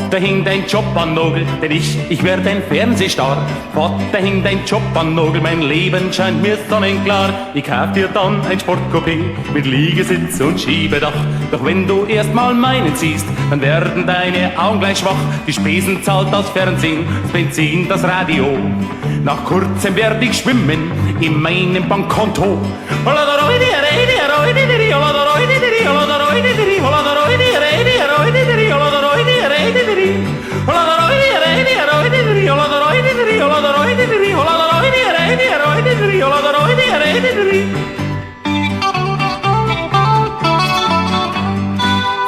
Vater hing dein Job an Nagel, denn ich werd ein Fernsehstar. Vater hing dein Job an Nagel, mein Leben scheint mir sonnenklar. Ich kauf dir dann ein Sportcoupé mit Liegesitz und Schiebedach. Doch wenn du erst mal meinen siehst, dann werden deine Augen gleich schwach. Die Spesen zahlt das Fernsehen, das Benzin, das Radio. Nach kurzem werd ich schwimmen in meinem Bankkonto.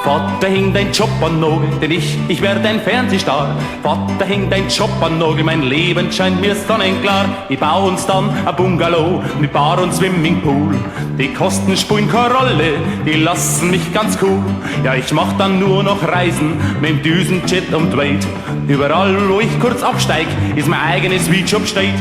Vater hing dein Job an Nagel, denn ich werd ein Fernsehstar. Vater hing dein Job an Nagel, mein Leben scheint mir sonnenklar. Ich bau uns dann ein Bungalow mit Bar und Swimmingpool. Die Kosten spielen keine Rolle, die lassen mich ganz cool. Ja, ich mach dann nur noch Reisen mit dem Düsenjet und Wait. Überall, wo ich kurz absteig, ist mein eigenes Sweetshop steht.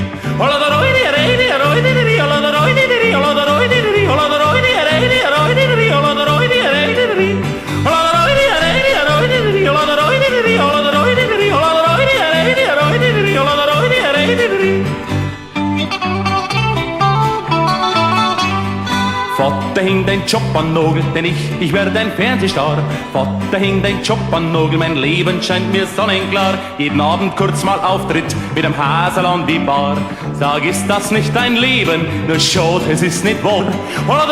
Vater hing dein Job an Nagel, denn ich werd ein Fernsehstar. Vater hing dein Job an Nagel, mein Leben scheint mir sonnenklar. Jeden Abend kurz mal Auftritt mit dem Hasel an die Bar. Sag, ist das nicht dein Leben? Nur schade, es ist nicht wahr. Hola,